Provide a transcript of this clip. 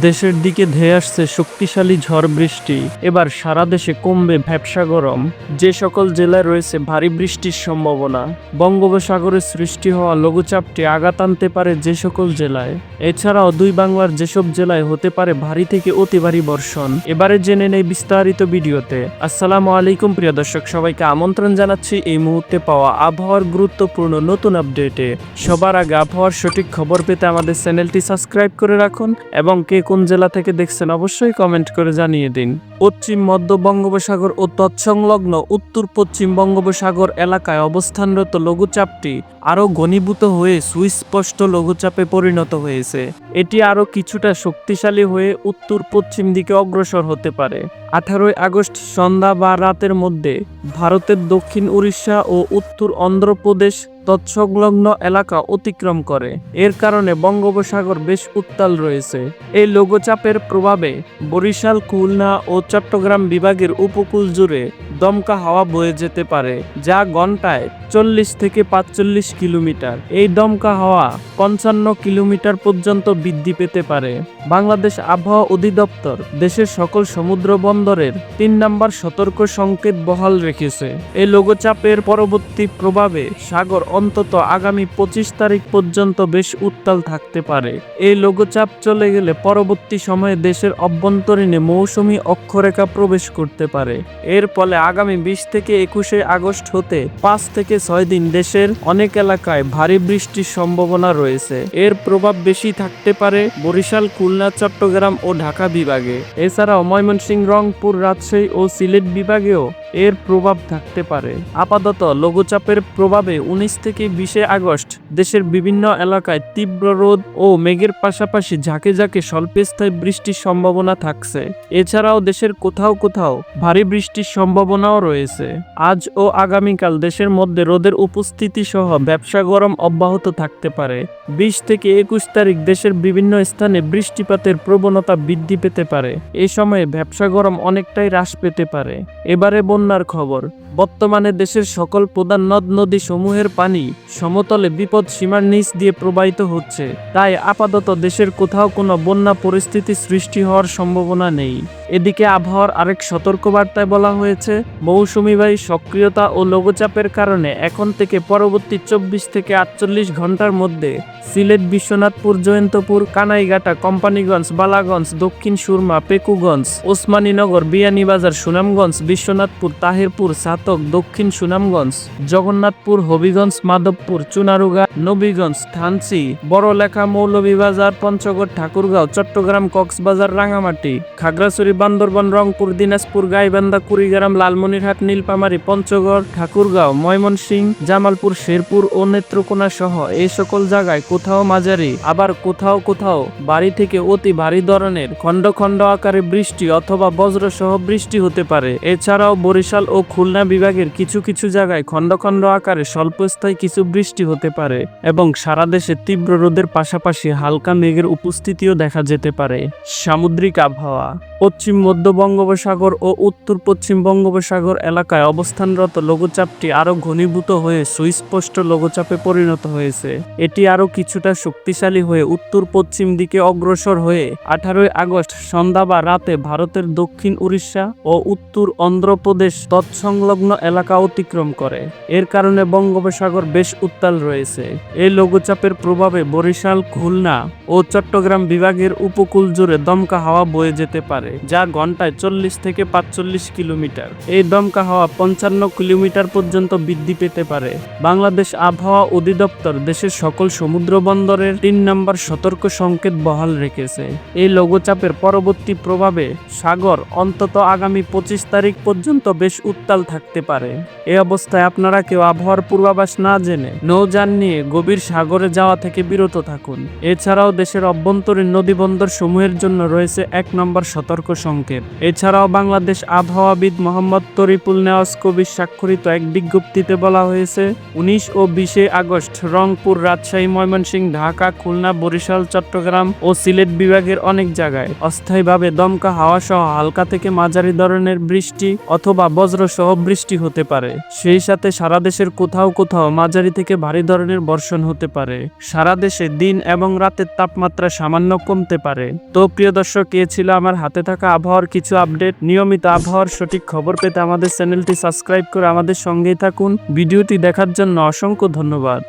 দেশের দিকে ধেয়ে আসছে শক্তিশালী ঝড় বৃষ্টি। এবার সারা দেশে কমবে ভ্যাপসা গরম। যে সকল জেলায় রয়েছে ভারী বৃষ্টির সম্ভাবনা। বঙ্গোপসাগরে সৃষ্টি হওয়া লঘুচাপটি আঘাত আনতে পারে যে সকল জেলায়। এছাড়াও দুই বাংলার যেসব জেলায় হতে পারে ভারী থেকে অতি ভারী বর্ষণ। এবারে জেনে নেই বিস্তারিত ভিডিওতে। আসসালামু আলাইকুম প্রিয় দর্শক, সবাইকে আমন্ত্রণ জানাচ্ছি এই মুহূর্তে পাওয়া আবহাওয়ার গুরুত্বপূর্ণ নতুন আপডেটে। সবার আগে আবহাওয়ার সঠিক খবর পেতে আমাদের চ্যানেলটি সাবস্ক্রাইব করে রাখুন এবং কে কোন জেলা থেকে দেখছেন অবশ্যই কমেন্ট করে জানিয়ে দিন। পশ্চিম মধ্য বঙ্গোপসাগর ও তৎসংলগ্ন উত্তর পশ্চিম বঙ্গোপসাগর এলাকায় অবস্থানরত লঘুচাপটি আরও ঘনীভূত হয়ে সুস্পষ্ট লঘুচাপে পরিণত হয়েছে। এটি আরও কিছুটা শক্তিশালী হয়ে উত্তর পশ্চিম দিকে অগ্রসর হতে পারে। 18 আগস্ট সন্ধ্যা বা রাতের মধ্যে ভারতের দক্ষিণ উড়িষ্যা ও উত্তর অন্ধ্রপ্রদেশ তৎসংলগ্ন এলাকা অতিক্রম করে। এর কারণে বঙ্গোপসাগর বেশ উত্তাল রয়েছে। এই লঘুচাপের প্রভাবে বরিশাল, খুলনা ও চট্টগ্রাম বিভাগের উপকূল জুড়ে দমকা হাওয়া বয়ে যেতে পারে, যা ঘন্টায় 40 থেকে 45 কিলোমিটার। এই দমকা হাওয়া 55 কিলোমিটার পর্যন্ত বৃদ্ধি পেতে পারে। বাংলাদেশ আবহাওয়া অধিদপ্তর দেশের সকল সমুদ্র বন্দরের 3 নম্বর সতর্ক সংকেত বহাল রেখেছে। এই লঘুচাপের পরবর্তী প্রভাবে সাগর অন্তত আগামী 25 তারিখ পর্যন্ত বেশ উত্তাল থাকতে পারে। এই লঘুচাপ চলে গেলে পরবর্তী সময়ে দেশের অভ্যন্তরীণে মৌসুমী অক্ষরেখা প্রবেশ করতে পারে। এর ফলে আগামী 20 থেকে 21 আগস্ট হতে 5 থেকে 6 দিন দেশের অনেক এলাকায় ভারী বৃষ্টির সম্ভাবনা রয়েছে। এর প্রভাব বেশি থাকতে পারে বরিশাল, খুলনা, চট্টগ্রাম ও ঢাকা বিভাগে। এছাড়াও ময়মনসিংহ, রংপুর, রাজশাহী ও সিলেট বিভাগেও এর প্রভাব থাকতে পারে। আপাতত লঘুচাপের প্রভাবে 19 থেকে 20 আগস্ট দেশের বিভিন্ন এলাকায় তীব্র রোদ ও মেঘের পাশাপাশি ঝাঁকে ঝাঁকে স্বল্পস্থায়ী বৃষ্টির সম্ভাবনা থাকছে। এছাড়াও দেশের কোথাও কোথাও ভারী বৃষ্টির সম্ভাবনাও রয়েছে। আজ ও আগামীকাল দেশের মধ্যে রোদের উপস্থিতি সহ ভ্যাপসা গরম অব্যাহত থাকতে পারে। 20 থেকে 21 তারিখ দেশের বিভিন্ন স্থানে বৃষ্টিপাতের প্রবণতা বৃদ্ধি পেতে পারে। এই সময়ে ভ্যাপসা গরম অনেকটাই হ্রাস পেতে পারে। এবারে বন্যার খবর। বর্তমানে দেশের সকল প্রধান নদ নদী সমূহের পানি সমতলে বিপদ সীমার নিচ দিয়ে প্রবাহিত হচ্ছে। তাই আপাতত দেশের কোথাও কোনো বন্যা পরিস্থিতি সৃষ্টি হওয়ার সম্ভাবনা নেই। এদিকে আবহাওয়ার আরেক সতর্কবার্তায় বলা হয়েছে, মৌসুমীবাহী সক্রিয়তা ও লঘুচাপের কারণে এখন থেকে পরবর্তী 24 থেকে 48 ঘন্টার মধ্যে সিলেট, বিশ্বনাথপুর, জয়ন্তপুর, কানাইঘাটা, কোম্পানীগঞ্জ, বালাগঞ্জ, দক্ষিণ সুরমা, পেকুগঞ্জ, ওসমানীনগর, বিয়ানীবাজার, সুনামগঞ্জ, বিশ্বনাথপুর, তাহিরপুর, ছাতক, দক্ষিণ সুনামগঞ্জ, জগন্নাথপুর, হবিগঞ্জ, মাধবপুর, চুনারুঘাট, নবীগঞ্জ, থানচি, বড়লেখা, মৌলভীবাজার, পঞ্চগড়, ঠাকুরগাঁও, চট্টগ্রাম, কক্সবাজার, রাঙামাটি, খাগড়াছড়ি, বান্দরবান, রংপুর, দিনাজপুর, গাইবান্ধা, কুড়িগ্রাম, লালমনিরহাট, নীলফামারী, পঞ্চগড়, ঠাকুরগাঁও, ময়মনসিংহ, জামালপুর, শেরপুর ও নেত্রকোনা সহ এই সকল জায়গায় কোথাও মাঝারি আবার কোথাও কোথাও ভারী থেকে অতি ভারী ধরনের খণ্ড খণ্ড আকারে বৃষ্টি অথবা বজ্রসহ বৃষ্টি হতে পারে। এছাড়াও বরিশাল ও খুলনা বিভাগের কিছু কিছু জায়গায় খণ্ড খণ্ড আকারে স্বল্পস্থায়ী কিছু বৃষ্টি হতে পারে এবং সারা দেশে তীব্র রোদের পাশাপাশি হালকা মেঘের উপস্থিতিও দেখা যেতে পারে। সামুদ্রিক আবহাওয়া। পশ্চিম মধ্য বঙ্গোপসাগর ও উত্তর পশ্চিম বঙ্গোপসাগর এলাকায় অবস্থানরত লঘুচাপটি আরও ঘনীভূত হয়ে সুস্পষ্ট লঘুচাপে পরিণত হয়েছে। এটি আরও কিছুটা শক্তিশালী হয়ে উত্তর পশ্চিম দিকে অগ্রসর হয়ে 18 আগস্ট সন্ধ্যা বা রাতে ভারতের দক্ষিণ উড়িষ্যা ও উত্তর অন্ধ্রপ্রদেশ তৎসংলগ্ন এলাকা অতিক্রম করে। এর কারণে বঙ্গোপসাগর বেশ উত্তাল রয়েছে। এই লঘুচাপের প্রভাবে বরিশাল, খুলনা ও চট্টগ্রাম বিভাগের উপকূল জুড়ে দমকা হাওয়া বয়ে যেতে পারে, যা ঘন্টায় 40 থেকে 45 কিলোমিটার। এই দমকা হাওয়া 55 কিলোমিটার পর্যন্ত বৃদ্ধি পেতে পারে। বাংলাদেশ আবহাওয়া অধিদপ্তর দেশের সকল সমুদ্র বন্দরের 3 নম্বর সতর্ক সংকেত বহাল রেখেছে। এই লঘুচাপের পরবর্তী প্রভাবে সাগর অন্তত আগামী 25 তারিখ পর্যন্ত বেশ উত্তাল থাকতে পারে। এই অবস্থায় আপনারা কেউ আবহাওয়ার পূর্বাভাস না জেনে নৌযান নিয়ে গভীর সাগরে যাওয়া থেকে বিরত থাকুন। এছাড়াও দেশের অভ্যন্তরীণ নদীবন্দর সমূহের জন্য রয়েছে 1 নম্বর সতর্ক সংকেত। এছাড়াও বাংলাদেশ আবহাওয়াবিদ মোহাম্মদ তরিকুল নেওয়াজ কবির স্বাক্ষরিত এক বিজ্ঞপ্তিতে বলা হয়েছে, 19 ও 20 আগস্ট রংপুর, রাজশাহী, ময়মনসিংহ, ঢাকা, খুলনা, বরিশাল, চট্টগ্রাম ও সিলেট বিভাগের অনেক জায়গায় অস্থায়ীভাবে দমকা হাওয়া সহ হালকা থেকে মাঝারি ধরনের বৃষ্টি অথবা অথবা বজ্রসহ বৃষ্টি হতে পারে। সেই সাথে সারা দেশের কোথাও কোথাও মাঝারি থেকে ভারী ধরনের বর্ষণ হতে পারে। সারা দেশে দিন এবং রাতের তাপমাত্রা সামান্য কমতে পারে। তো প্রিয় দর্শক, এ ছিল আমার হাতে থাকা আবহাওয়ার কিছু আপডেট। নিয়মিত আবহাওয়ার সঠিক খবর পেতে আমাদের চ্যানেলটি সাবস্ক্রাইব করে আমাদের সঙ্গেই থাকুন। ভিডিওটি দেখার জন্য অসংখ্য ধন্যবাদ।